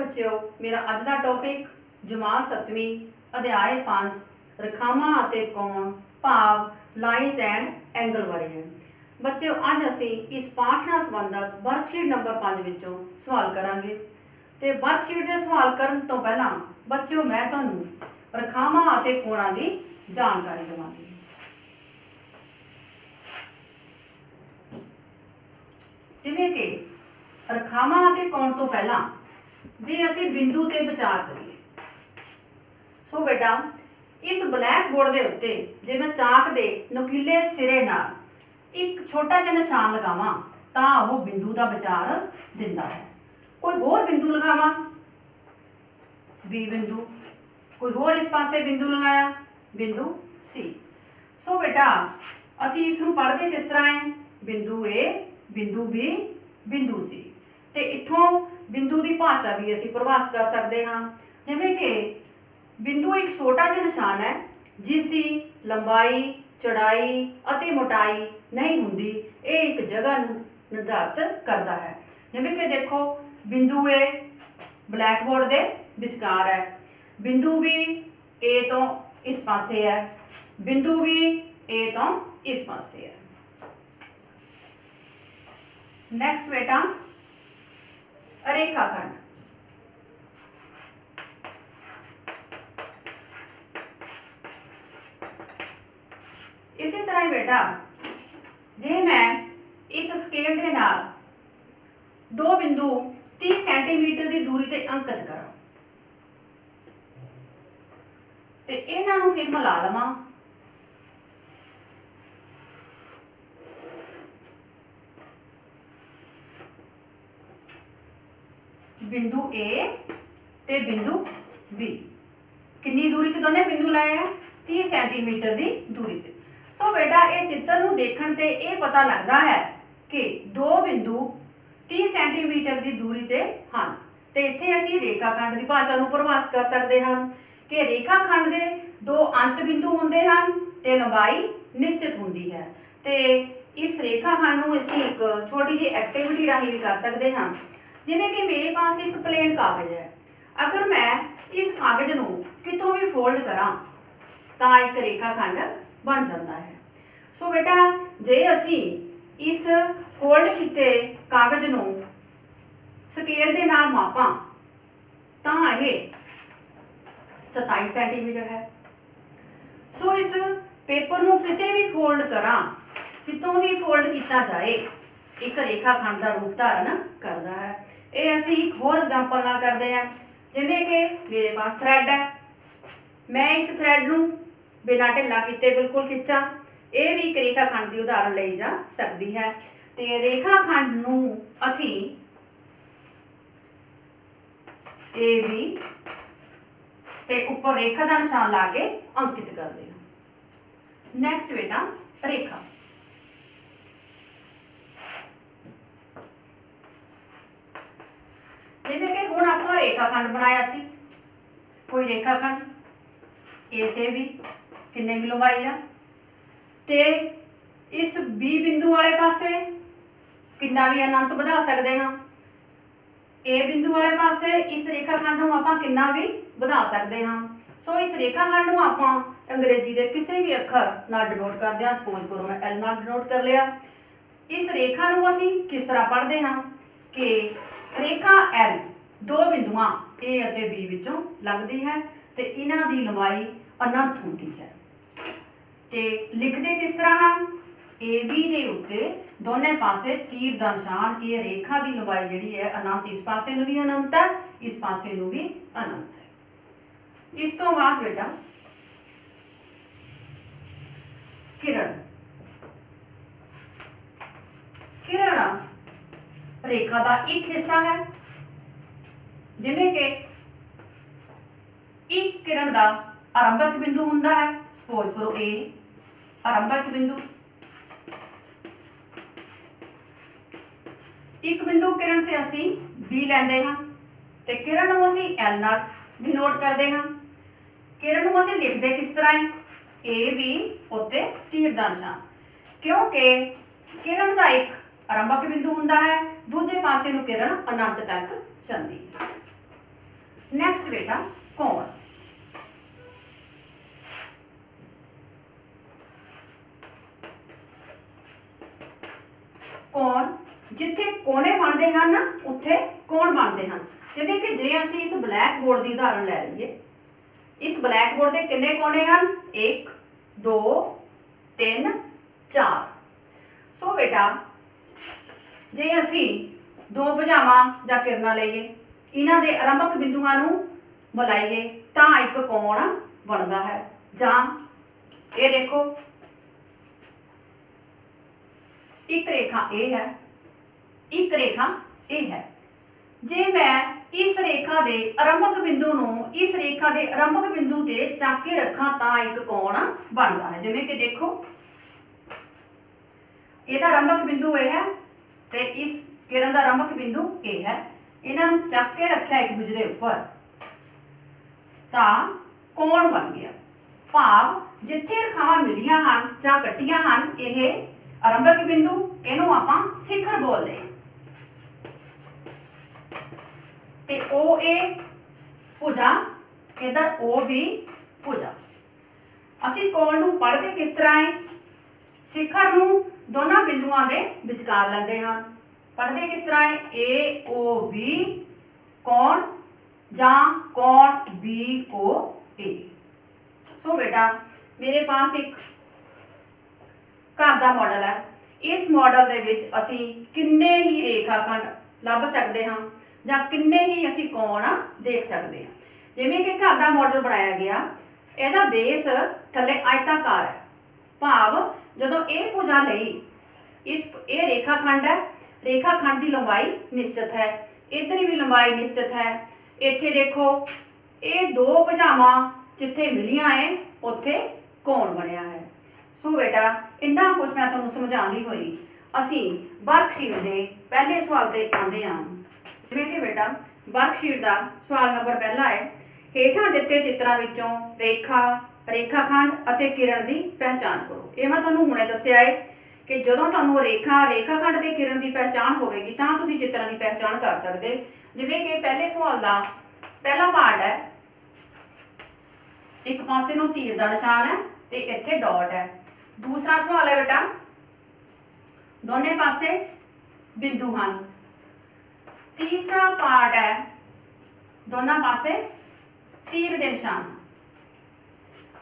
बच्चों, मेरा अज का टॉपिक जमात 7वीं अध्याय 5 रेखावां अते कोण भाव लाइन्स एंड एंगल बारे है। बच्चों, अज असी इस पाठ नाल संबंधित वर्कशीट नंबर 5 विचों सवाल करांगे। ते वर्कशीट दे सवाल करन तो पहला बच्चों मैं तुहानूं रेखावां अते कोणां दी जानकारी देवांगी। जिवें कि रेखावां अते कोण तो पहला जे असी बिंदु ते विचार करिए, सो बेटा इस ब्लैक बोर्ड के उत्ते जे मैं चाक दे नुकीले सिरे नाल एक छोटा जिहा निशान लगावां तां ओह बिंदु का विचार दिंदा है। कोई होर बिंदु लगावां बी बिंदु, कोई होर इस पासे बिंदु लगाया बिंदु सी। सो बेटा असी इसनूं पढ़दे किस तरह है, बिंदु ए बिंदु बी बिंदु सी। ते इत्थों बिंदु की भाषा भी असी परिभाषित कर सकते हाँ, जिवें कि बिंदु एक छोटा जिहा निशान है जिसकी लंबाई चौड़ाई अते मोटाई नहीं हुंदी, ये एक जगह निर्धारित करता है। जिवें कि देखो बिंदु ए ब्लैक बोर्ड के विचकार है, बिंदु बी ए तो इस पासे है, बिंदु बी ए तो इस पासे है। नेक्स्ट बेटा रेखाखंड। इसी तरह बेटा जे मैं इस स्केल के नाल दो बिंदु 30 सेंटीमीटर की दूरी ते अंकित करा ते इन्हां नूं फिर मिला लवां। बिंदु ए ते बिंदु बी कितनी दूरी से दोनों बिंदु लाए हैं 30 सेंटीमीटर की दूरी पे। सो बेटा ये चित्र नूं देखण ते ये पता लगता है कि दो बिंदु 30 सेंटीमीटर की दूरी ते हैं। तो इत्थे असीं रेखाखंड की भाषा नूं परिभाषित कर सकते हैं कि रेखाखंड के दो अंत बिंदु होंदे हन ते लंबाई निश्चित होंदी है। तो इस रेखाखंड नूं असीं एक छोटी जी एक्टिविटी राही भी कर सकते हैं। जिवें कि मेरे पास एक प्लेन कागज है, अगर मैं इस कागज नूं कितों भी फोल्ड करां तां एक रेखाखंड बन जाता है। सो बेटा जे असी इस फोल्ड कीते कागज नूं स्केल दे नाल मापां तां यह 27 सेंटीमीटर है। सो इस पेपर नूं किते भी फोल्ड करां, कितों भी फोल्ड किया जाए एक रेखाखंड का रूप धारण करता है। ये असी एक होर एग्जांपल नाल करते हैं, जिवें कि मेरे पास थ्रैड है, मैं इस थ्रैड नूं बिना ढिला कीते बिल्कुल खिंचा, ये भी एक रेखाखंड की उदाहरण ली जा सकती है। तो रेखाखंड नूं असी ए बी ते उपर रेखा का निशान ला के अंकित करते हैं। नैक्सट बेटा रेखा। जिवें कि हुण आपां रेखाखंड बनाया सी, कोई रेखाखंड ए ते बी किन्ने की लंबाई आ ते इस बी बिंदु वाले पासे कितना भी अनंत बढ़ा सकते हाँ, ए बिंदु वाले पासे इस रेखाखंड नूं आपां कितना भी बढ़ा सकते हाँ। सो इस रेखाखंड नूं आपां अंग्रेजी के किसी भी अखर नाल डिनोट करते हैं। सपोज करो मैं एल नाल डिनोट कर लिया। इस रेखा नूं असीं किस तरह पढ़ते हाँ कि रेखा एल दो बिंदुआं ए अते बी विचों लगदी है ते इन्हां दी लंबाई अनंत होंदी है। ते लिखते किस तरह हम ए बी के उत्ते दोनों पासे तीर दा निशान, ये रेखा की लंबाई जिहड़ी है अनंत, इस पासे नूं भी अनंत है इस पासे नूं भी अनंत है। इस तो बाद बेटा किरण। किरण रेखा का एक हिस्सा है, जिवें कि एक किरण का आरंभक बिंदु हुंदा है। सपोज करो ए आरंभक बिंदु, एक बिंदु किरण से असी बी लैंदे हां ते किरण नूं असी एल नाल डिनोट करदे हां। किरण नूं असी लिखदे किस तरह है, ए बी उत्ते तीर दा निशान, क्योंकि किरण का एक आरंभक बिंदु हुंदा है, दूजे पासे नूं किरण अनंत तक जांदी है। नेक्स्ट बेटा कोण। कोण जिथे कोने बनते हैं ना उत्थे कोण बनते हैं। जिवें कि जे असीं इस ब्लैक बोर्ड की उदाहरण लै लईए, इस ब्लैक बोर्ड के कितने कोने हैं? 1 2 3 4। सो बेटा जे असीं दो भुजावां जां किरणां लईए, इन्हां दे आरंभक बिंदुआं नूं मिलाइए तां एक कोण बनदा है। जां ये देखो एक रेखा ए है, एक रेखा ए है। जे मैं इस रेखा दे आरंभक बिंदु नूं इस रेखा दे आरंभक बिंदु ते चक के रखां तां एक कोण बनदा है। जिवें कि देखो इहदा आरंभक बिंदु ए है ते इस किरण का आरंभक बिंदु ए है। इन्हां नूं चक के रखिया एक दूजे के उपर तां कोण बन गया। भाव जिथे रेखावां मिलियां हन जां कट्टियां हन, यह आरंभक बिंदु, इहनूं आपां शिखर बोलदे हां। ते ओ ए भुजा, इधर ओ बी भुजा। असीं कोण नूं पढ़दे किस तरह है? शिखर नूं दोनों बिंदुआं दे विचकार लैंदे हां। पढ़दे किस तरह है? ए ओ बी कोण जां कोण बी ओ ए। सो बेटा मेरे पास एक घर का मॉडल है। इस मॉडल दे विच असीं किन्ने ही रेखाखंड लभ सकते हाँ जां किन्ने ही असीं कोण देख सकते हैं। जिवें कि घर का मॉडल बनाया गया, इहदा बेस थल्ले आयताकार है। भाव जदों ये भुजा लई इस ये रेखाखंड है, रेखाखंड की लंबाई निश्चित है, इधर भी लंबाई निश्चित है। इत्थे देखो ये दो भुजावां जिथे मिलियां है उत्थे कोण बनया है। सो बेटा इन्ना कुछ मैं तुहानूं समझाउंदी होई असीं वर्कशीट दे पहले सवाल ते आंदे हां। जिवें कि बेटा वर्कशीट का सवाल नंबर पहला है, हेठां दित्ते चित्रां विचों रेखा, रेखाखंड अते किरण की पहचान करो। ये मैं तुहानूं हुणे दस्सिया है कि जदों तुहानूं रेखा, रेखाखंड ते किरण की पहचान होवेगी तां तुसीं चित्रां की पहचान कर सकदे। जिवें कि पहले सवाल का पहला पार्ट है, एक पासे नूं तीर का निशान है ते इत्थे डॉट है। दूसरा सवाल है बेटा दोने पासे बिंदु हैं। तीसरा पार्ट है दोनों पासे तीर के निशान।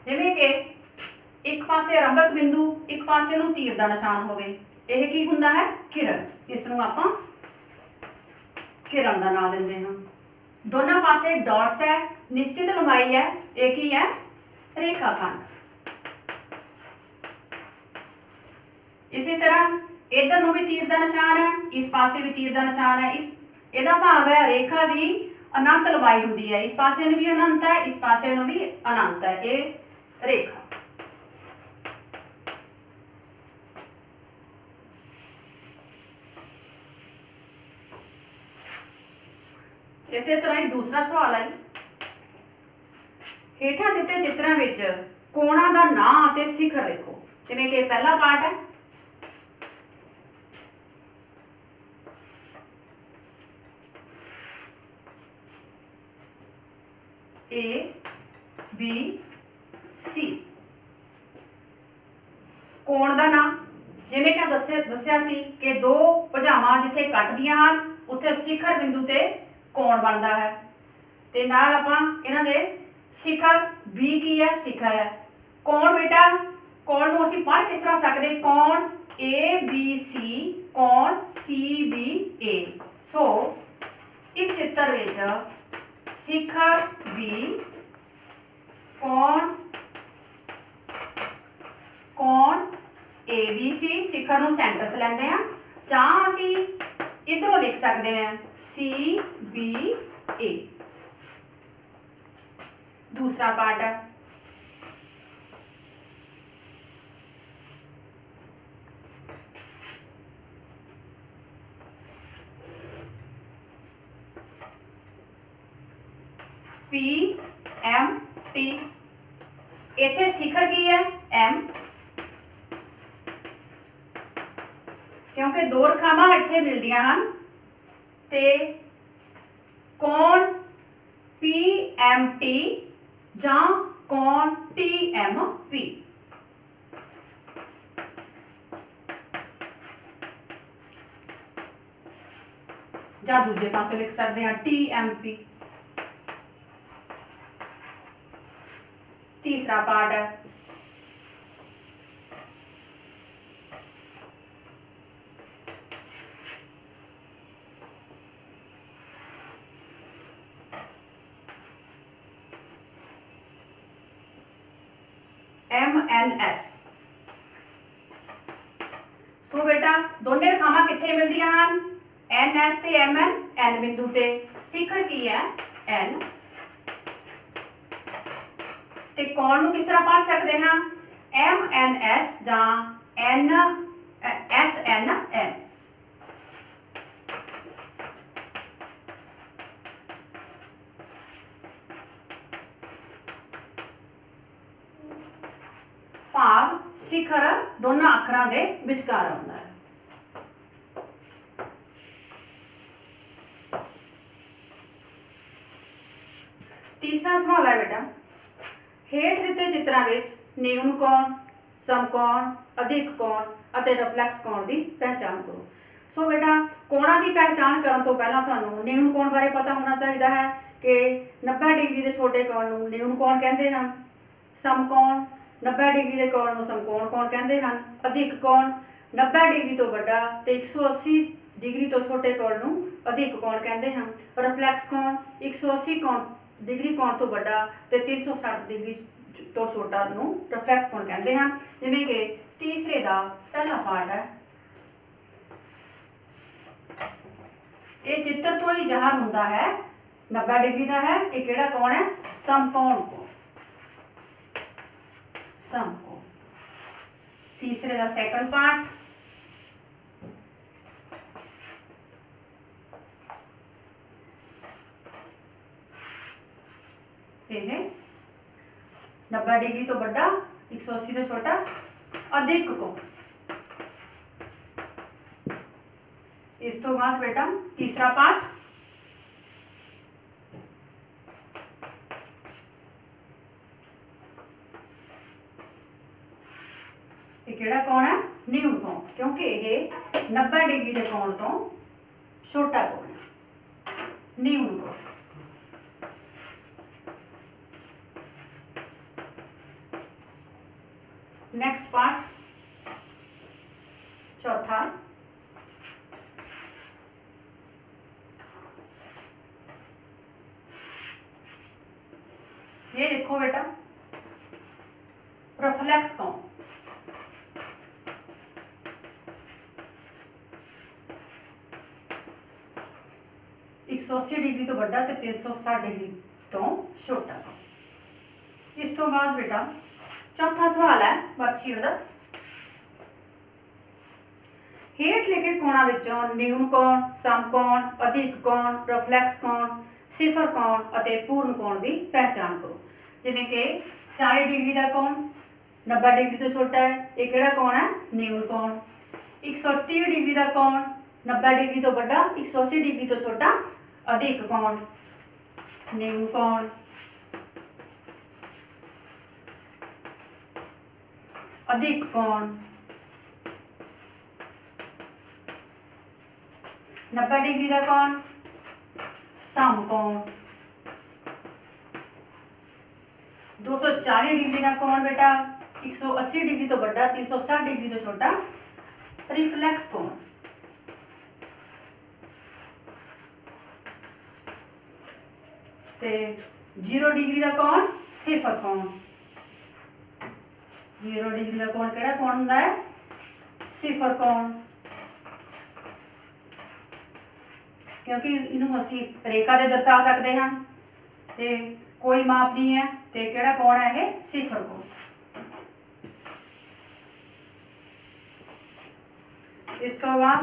जिवें कि एक पासे आरंभक बिंदु, एक पासे नूं तीर का निशान होवे, यह की हुंदा है? किरण। इसनूं आपां किरण का नाम दिंदे हां। दोनों पासे डॉट्स है, निश्चित लंबाई है, एक ही है रेखाखंड। इसी तरह इधर नूं भी तीर का निशान है, इस पासे भी तीर का निशान है। इस इहदा भाव है रेखा की अनंत लंबाई होंदी है, इस पासे नूं भी अनंत है, इस पासे नूं भी अनंत है। ये रेखा। इसी तरह ही दूसरा सवाल है, हेठां दित्ते चित्रां विच कोणां दा नां अते शिखर लिखो। जिवें कि पहला पार्ट है, ए बी सी। कोण दा नाम जिवें कि दस्सिया सी कि दो भुजावां जिथे कटदियां हन उत्थे शिखर बिंदु ते कोण बनदा है। ते नाल आपां इन्हां दे शिखर बी की है? शिखर है। कोण बेटा कोण नूं असीं पढ़ किस तरह सकदे? कोण ए बी सी, कोण सी बी ए। सो इस चित्र विच शिखर बी कोण कोण ए बी सी, शिखर नूं सेंटर च लैंदे हां, जां असीं इधरों लिख सकते हैं सी बी ए। दूसरा पार्ट है, पी एम टी। इत्थे शिखर की है? एम, क्योंकि दो रेखावां इत्थे मिलदियां हन ते कोण पी TMT ਜਾਂ ਕੋਣ TMP। ਜਾਂ ਦੂਜੇ ਪਾਸੇ ਲਿਖ ਸਕਦੇ ਹਾਂ TMP। तीसरा पार्ट है MNS। सो बेटा दोने रेखावां कित्थे मिलदियां हन? NS ते MN, N बिंदु ते शिखर की है N ते कोण नूं किस तरह पढ़ सकते हैं? MNS जां SNN। भाव शिखर दोनों अखरां दे विचकार आउंदा है। तीसरा सवाल है बेटा, हेठ दिते चित्रां विच न्यून कोण, समकोण, अधिक कोण अते रिफ्लैक्स कोण की पहचान करो। सो बेटा कोणां की पहचान करन तो पहला तुहानूं न्यून कोण बारे पता होना चाहिए है कि 90 डिग्री के छोटे कोण नूं न्यून कोण कहते हैं। समकोण 90 डिग्री के कोण नूं समकोण कोण कहते हैं। अधिक कोण 90 डिग्री तो वड्डा ते 180 डिग्री तो छोटे कोण नूं अधिक कोण कहते हैं। रिफ्लैक्स कोण 180 डिग्री कोण तो वड्डा ते 360 डिग्री तो छोटा नूं रिफ्लैक्स कोण कहते हैं। जिवें कि तीसरे दा पहला पार्ट है, ये चित्र तो ही ज़ाहिर होंदा है 90 डिग्री का है। ये किहड़ा कोण है? समकोण कोण। समकोण। तीसरे का सेकंड पार्ट, यह 90 डिग्री तो बड़ा 180 तो छोटा अधिक कोण। इस तो बाद बेटा तीसरा पार्ट, किहड़ा कोण है? न्यून कोण, क्योंकि यह 90 डिग्री के कोण तो छोटा कोण है, न्यून कोण। नेक्स्ट पार्ट चौथा, ये देखो बेटा रिफ्लैक्स कोण। एक 180 डिग्री तो बड़ा ते 360 डिग्री तो छोटा। इस तो बाद बेटा चौथा सवाल है वर्कशीट का, हेठ लिखे कोणों विचों न्यून कोण, समकोण, अधिक कोण, रिफ्लैक्स कोण, सिफर कोण अते पूर्ण कोण की पहचान करो। जिवें कि 40 डिग्री का कोण 90 डिग्री तो छोटा है, ये किहड़ा कोण है? न्यून कोण। 130 डिग्री का कोण 90 डिग्री तो बड़ा 180 डिग्री तो छोटा अधिक कोण, न्यून कोण। अधिक कोण 90 डिग्री का कोण समकोण। 240 डिग्री का कोण बेटा 180 डिग्री तो बड़ा 360 डिग्री तो छोटा रिफ्लैक्स कोण। ते 0 डिग्री का कोण सिफर कोण। 0 डिग्री का कोण किहड़ा कोण हुंदा है? सिफर कोण, क्योंकि इनू असी रेखा दे दर्शा सकते हैं ते कोई माप नहीं है, ते किहड़ा कोण है ये? सिफर कोण। इस तो बाद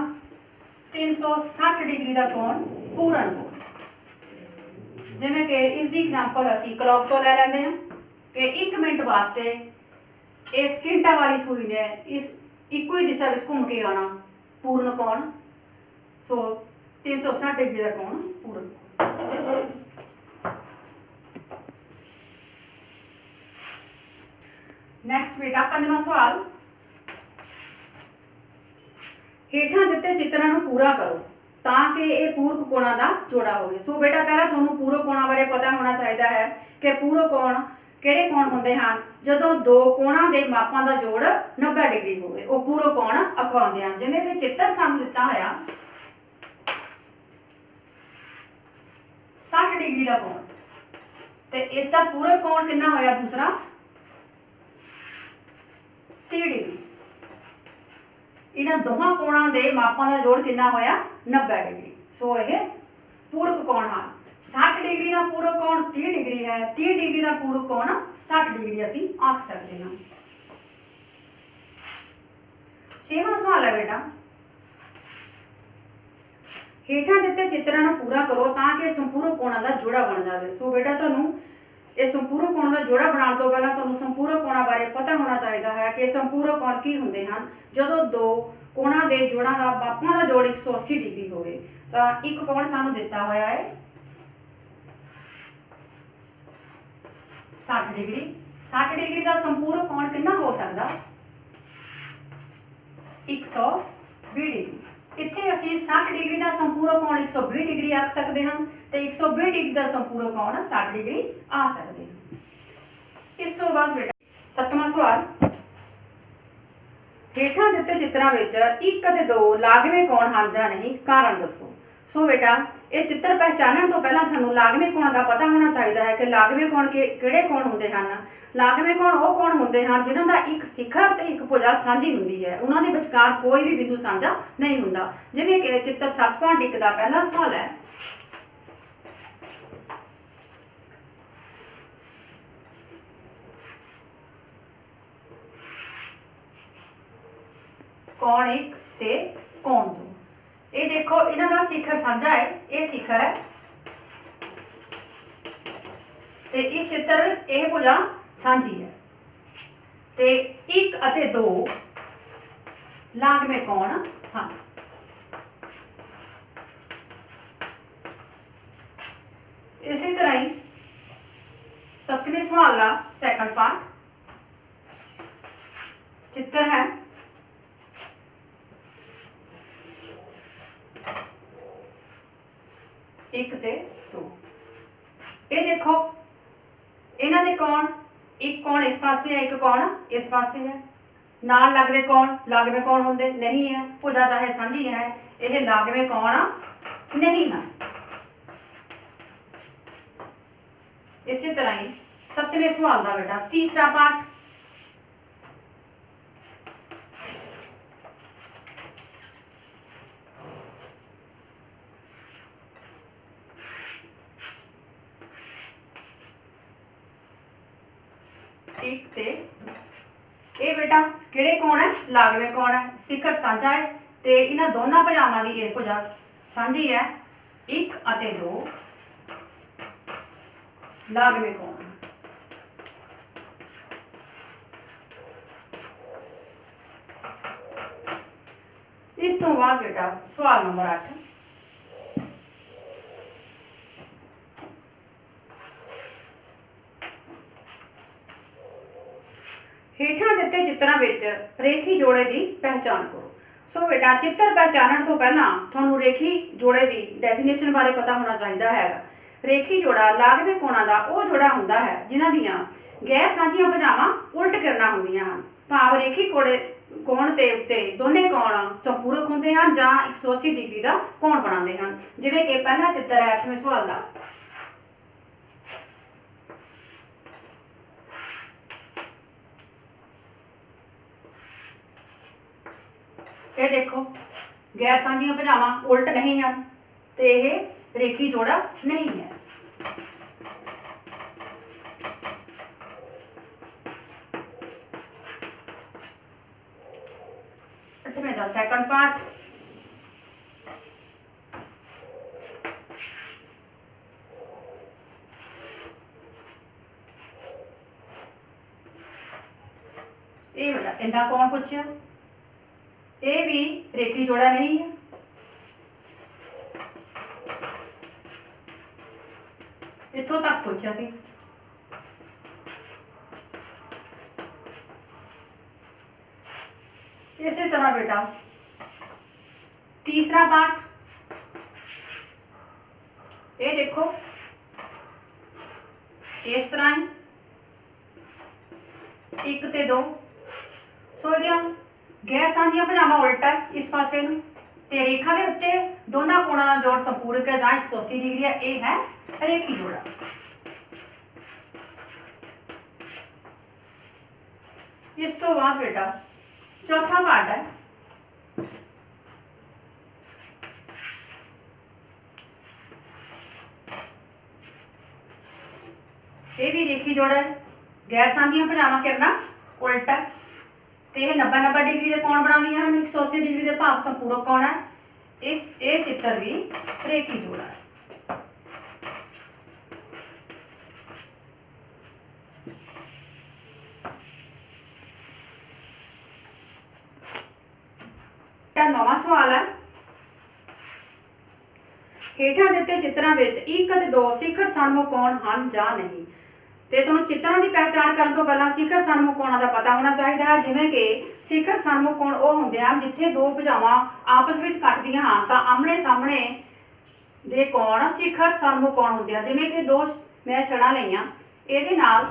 360 डिग्री का कोण पूर्ण कोण। जिवें कि इसकी एग्जाम्पल असी क्लॉक तो ले लेंगे हैं कि 1 मिनट वास्ते इस स्किंटा वाली सूई ने इस इको ही दिशा में घूम के आना पूर्ण कोण। सो 360 डिग्री का कोण पूर्ण कोण। नैक्सट बेटा 5वां सवाल, हेठां दिते चित्रां नूं पूरा करो ताकि ये पूरक कोणां दा जोड़ा होवे। सो बेटा पहला तुहानूं पूरक कोणां बारे पता होना चाहिए है कि पूरक कोण किहड़े कोण हुंदे हन जदों दो कोणां दे मापां दा जोड़ 90 डिग्री होवे, वो पूरक कोण अखवाउंदे हन। जिवें कि चित्र सानूं दित्ता होया 60 डिग्री का कोण ते इसका पूरक कोण कितना होया दूसरा 30 डिग्री। इन्हां दोहां कोणां दे मापां दा जोड़ कितना होया 90 डिग्री। सो यह पूरक कोण है। 60 डिग्री का पूरक कोण 30 डिग्री है, 30 डिग्री का पूरक कोण 60 डिग्री असीं आख सकते हैं। 6वां सवाल है बेटा, हेठां दिते चित्रां नूं पूरा करो ताकि संपूरक कोणां दा जोड़ा बन जाए। सो बेटा तुहानूं ये संपूरक कोण का जोड़ा बनाने तो पहला तुहानूं संपूरक कोणां बारे पता होना चाहिए है कि संपूरक कोण की हुंदे हन जदों दो कोणां दे जोड़ां दा मापां दा जोड़ 180 डिग्री होवे। तां एक कोण सानूं दित्ता होया है 60 डिग्री। 60 डिग्री का संपूरक कोण कितना हो सकदा 120 डिग्री। इत्थे असीं 60 डिग्री का संपूरक कोण 120 डिग्री आख सकते हैं तो 120 डिग्री का संपूरक कोण 60 डिग्री आ सकते हैं। इस तो बाद बेटा 7वां सवाल, हेठां दिते चित्रां विच 1 ते 2 लागवे कोण हन जां नहीं, कारण दसो। सो बेटा ये चित्र पहचानने तो पहला तुहानूं लागवे कोण का पता होना चाहिए है कि लागवे कोण किहड़े कोण हुंदे हन। लागवे कोण वो कोण हुंदे हन जिन्हां दा एक शिखर ते एक भुजा सांझी हुंदी है, उन्हां दे विचकार कोई भी बिंदु सांझा नहीं हुंदा। जिवें कि चित्र 7.1 का पहला सवाल है, कौन 1 ते कौन 2। ये देखो इन्हां दा शिखर सांझा है, ये शिखर है ते इस चित्र विच यह भुजा सांझी है ते 1 अते 2 लागवे कोण हन। इसी तरह ही 7वें सवाल का सैकंड पार्ट, चित्र है 1 ते 2। ये देखो इन्हां दे कोण, एक कोण इस पासे है, एक कोण इस पासे है। नाल लगदे कोण लागवे कोण होंदे नहीं है, भुजा चाहे सांझी है, यह लागवे कोण नहीं है। इसी तरह ही 7वें सवाल का बेटा तीसरा पार्ट, एक ते ये बेटा किहड़े कोण है लागवे कोण है, शिखर सांझा है ते इन्हां दोनों भुजावां दी एक भुजा सांझी है, 1 अते 2 लागवे कोण। इस तो बाद बेटा सवाल नंबर 8, हेठां दिते चित्रां विच रेखी जोड़े की पहचान करो। सो बेटा चित्र पहचानने तो पहला तुहानूं रेखी जोड़े की डेफिनेशन बारे पता होना चाहिए है। रेखी जोड़ा लागवे कोणां दा वो जोड़ा हुंदा है जिन्हां दियां गैर सांझियां भुजावां उल्ट किरणां हुंदियां हन। भाव रेखी कोण ते उत्ते दोने कोण संपूरक हुंदे हन जां 180 डिग्री का कोण बनाते हैं। जिवें कि पहला चित्र है 8वें सवाल का, ये देखो गैर सांझियां भुजावां उल्ट नहीं हैं तो यह रेखी जोड़ा नहीं है। अठवें का सेकंड पार्ट, ये बेटा इन्ना कौन पूछा, ये भी रेखी जोड़ा नहीं है। इत्थों तक पूछा सी। इसी तरह बेटा तीसरा पार्ट, ये देखो इस तरह है, 1 ते 2 सो गैस आंदियां भुजावां उल्टा इस पासे नूं ते रेखा के उत्ते दोनों कोणों का जोड़ संपूरक है, जहाँ 180 डिग्री है, ये है रेखी जोड़ा। इस तो बाद बेटा चौथा पार्ट है, ये भी रेखी जोड़ा है, गैस आंदियां भुजावां किरना उल्टा ते 90-90 डिग्री के कोण बनाउंदियां हन, 180 डिग्री के भाव संपूरक कोण है। इस ये चित्र भी रेखी जोड़ा है। नवा सवाल है, हेठा दिते चित्रां विच 1 ते 2 शिखर सन्मुख कोण हन जां नहीं। ते तुहानूं चित्रां की पहचान करन तो पहलां शिखर सन्मुख कोणां दा पता होना चाहिए है। जिवें कि शिखर सन्मुख कोण वो हुंदे हन जिथे दो भुजावां आपस विच कटदियां हन तां आमने सामने दे कोण शिखर सन्मुख कोण हुंदे हन। जिवें कि 2 मैं छड़ां लईआं, इहदे नाल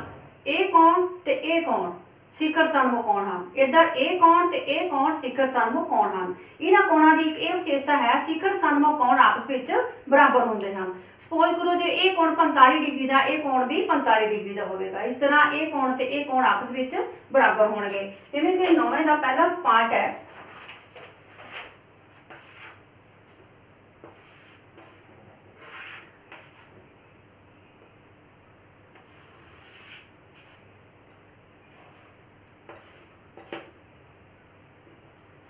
ये कोण ते ये कोण शिखर सन्मुख कोण हन, इधर ए कोण ते ए कोण शिखर सन्मुख कोण हन। इन्हां कोणां दी एक ये विशेषता है, शिखर सन्मुख कोण आपस विच बराबर होंदे हन। सपोज करो जे ए कोण 45 डिग्री का, ए कोण भी 45 डिग्री का होवेगा। इस तरह ए कोण ते ए कोण आपस विच बराबर होणगे। जिवें कि 9वें का पहला पार्ट है,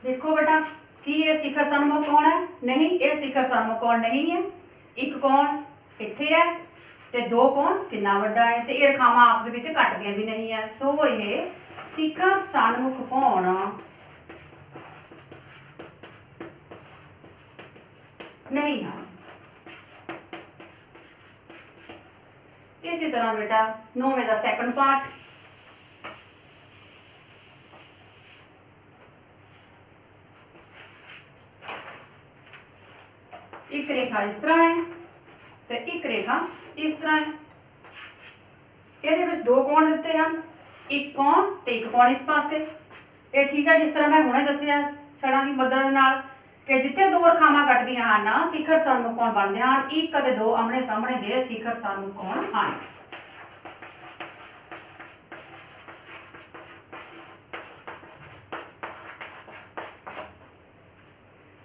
देखो बेटा कि ये शिखर सन्मुख कोण है नहीं, ये शिखर सन्मुख कोण नहीं है। एक कोण इत्थे है ते 2 कोण कितना वड्डा है, ते ये रेखावां आपस विच कटदियां भी नहीं है। सो ये शिखर सन्मुख कोण नहीं है। इसी तरह बेटा 9वें का सेकंड पार्ट, एक रेखा इस तरह है तो एक रेखा इस तरह है। ये 2 कोण दिते हैं, एक कोण ते एक कोण इस पासे। ये ठीक है, जिस तरह मैं हुणे दस्सिया छड़ां की मदद नाल कि जिथे 2 रेखावां कटदियां हन शिखर सन्मुख कोण बनदे हन। 1 ते 2 आमने सामने दे शिखर सन्मुख कोण हन।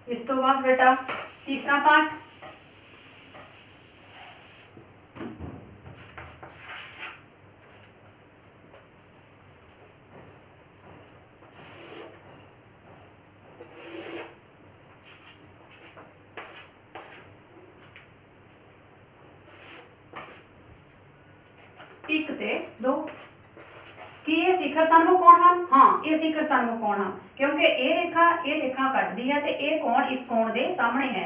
इस तो बाद बेटा तीसरा पार्ट, एक ते 2 कि ये शिखर सन्मुख कोण हन। हाँ, ये शिखर सन्मुख कोण हन क्योंकि ये रेखा कटदी है ते ये कोण इस कोण दे सामने है।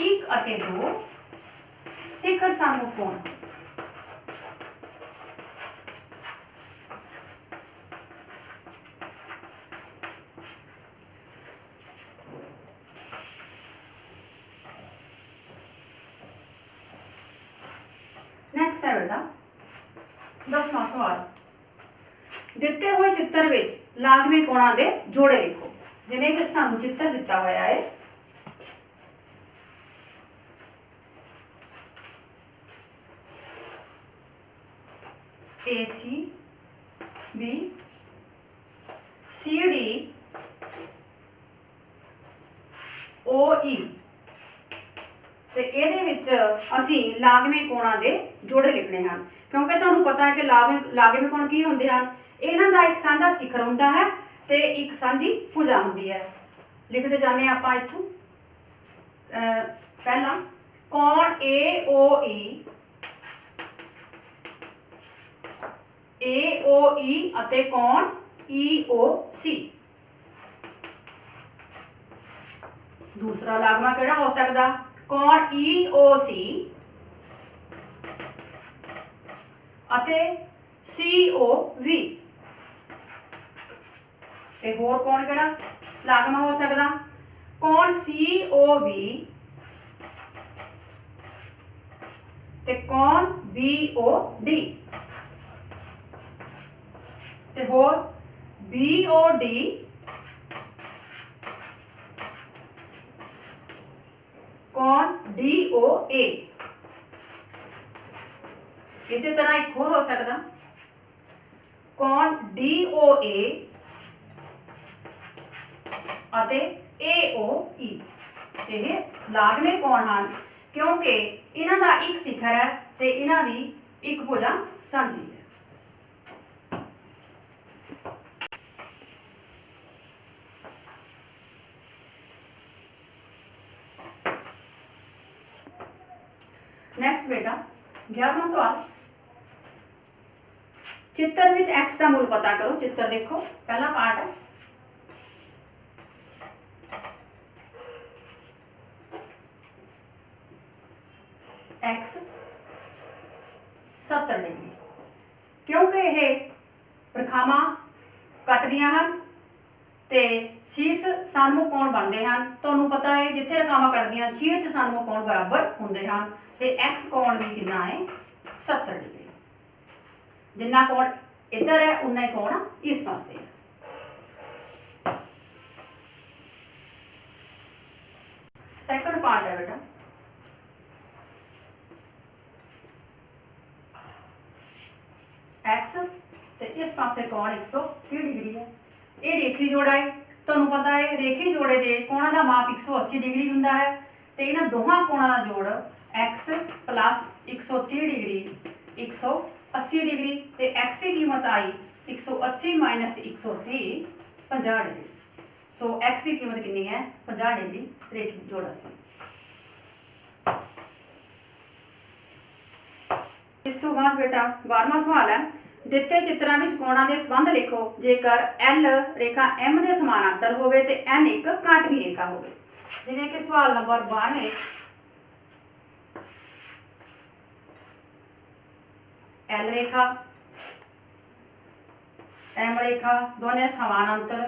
1 अते 2 शिखर सन्मुख कोण। नेक्स्ट है बेटा 10वां सवाल, दिते हुए चित्र विच लागवें कोणां दे जोड़े लिखो। जिवें कि सानू चित्र दिता होया है, AC B CD OE ते इहदे विच असीं लागवें कोणां दे जोड़े लिखने हैं क्योंकि तुहानूं पता है कि लागवें कोण की हुंदे हन। इन्हां दा एक सांझा शिखर हुंदा है ते एक सांझी भुजा हुंदी है। लिखते जाने आपां इत्थों पहला कोण AOE अते कोण EOC। दूसरा लागवा किहड़ा हो सकदा, कोण EOC अते COV। ते होर कोण किहड़ा ਲਾਗਮਾ ਹੋ ਸਕਦਾ। ਕੌਣ COB ਤੇ ਕੌਣ BOD ਤੇ ਹੋਰ BOD कौन DOA। इसी तरह एक होर हो सकता कौन DOA ਅਤੇ AOE। ਇਹ ਲਾਗਵੇਂ ਕੌਣ ਹਨ ਕਿਉਂਕਿ ਇਹਨਾਂ ਦਾ ਇੱਕ ਸਿਖਰ ਹੈ ਤੇ ਇਹਨਾਂ ਦੀ ਇੱਕ ਭੁਜਾ ਸਾਂਝੀ ਹੈ। नेक्स्ट बेटा 11वां सवाल, चित्र विच x का मूल पता करो। चित्र देखो, पहला पार्ट है x 70 डिग्री, क्योंकि यह रेखावां कटदियां हन ते शीर्ष सन्मुख कोण बनते हैं। तुहानूं पता है जिथे रेखावां कटदियां शीर्ष सन्मुख कोण बराबर हुंदे हन ते x कोण भी कितना है 70 डिग्री। जिन्ना कोण इधर है उन्ना ही कोण इस पासे है। सेकंड पार्ट है बेटा x ते इस पासे कोण 130 डिग्री है। ये रेखी जोड़ा है, तुहानूं पता है रेखी जोड़े के कोणों का माप 180 डिग्री हुंदा है ते इन्हां दोहां कोणों का जोड़ x प्लस 130 डिग्री 180 डिग्री ते x की कीमत आई 180 माइनस 130 50 डिग्री। सो x की कीमत कितनी है 50 डिग्री रेखी जोड़ा से। इस तो बाद बेटा 12वां सवाल है, दिते चित्रों में कोणों के संबंध लिखो जेकर L रेखा M के समानांतर होवे ते N एक काटवी रेखा होवे। जिवें कि सवाल नंबर 12 L रेखा M रेखा दोनों समानांतर,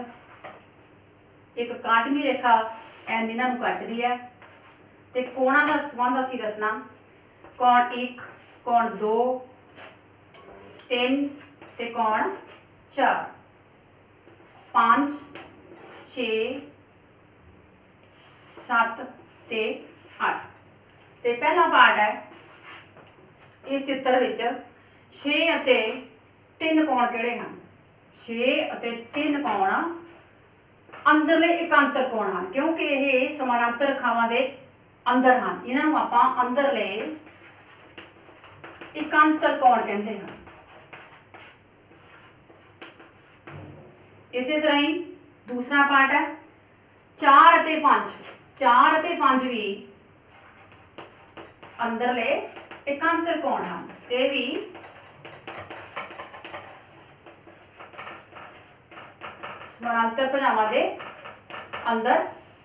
एक काटवी रेखा N इन्हां नूं कटदी है ते कोणां दा संबंध असीं दसना कोण 1 कोण 2 3 ते कोण 4 5 6 7 ते 8। ते पहला पार्ट है इस चित्र विच 6 ਅਤੇ 3 कोण किहड़े हैं 6 ਅਤੇ 3 कोण अंदरले एकांतर कोण हैं क्योंकि ये समानांतर रेखावां दे अंदर हैं। इन्हां नूं आपां अंदरले एकांतर कोण कहते हैं। इसी तरह ही दूसरा पार्ट है 4 ਅਤੇ 5 4 ਅਤੇ 5 भी अंदरले एकांतर कोण हैं। ये भी समानांतर भुजावां दे अंदर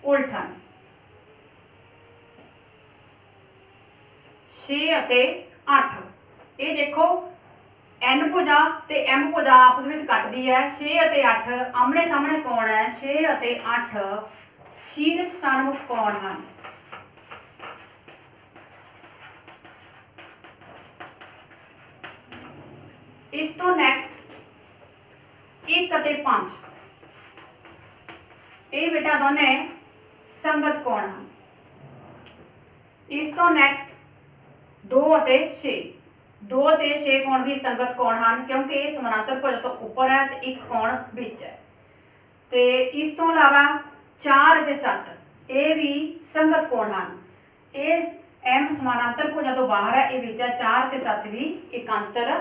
उल्ट हैं। 6 ਅਤੇ 8 ये देखो N भुजा ते M भुजा आपस में कटदी है। 6 ਅਤੇ 8 आमने सामने कोण है। 6 ਅਤੇ 8 शीर्ष सन्मुख कोण हैं। इस तो नैक्सट 1 ਅਤੇ 5 ये बेटा दोने संगत कोण हैं। इस तो नैक्सट 2 ਅਤੇ 6 2 ਅਤੇ 6 कोण भी संगत कोण हैं क्योंकि ये समानांतर भुजा तो उपर है तो एक कोण विच है। तो इस तो अलावा 4 ਅਤੇ 7 ये भी संगत कोण हैं। ये M समानांतर भुजा तो बाहर है, ये विच है। 4 ਅਤੇ 7 भी एकांतर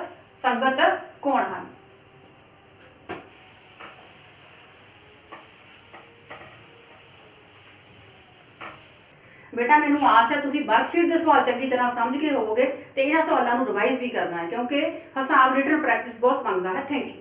संगत कोण हैं। बेटा मैनूं आस है तुसीं वर्कशीट के सवाल चंगी तरह समझ के होवोगे ते इन्हां सवालों नूं रिवाइज भी करना है क्योंकि हिसाब रिटन प्रैक्टिस बहुत मंगता है। Thank you.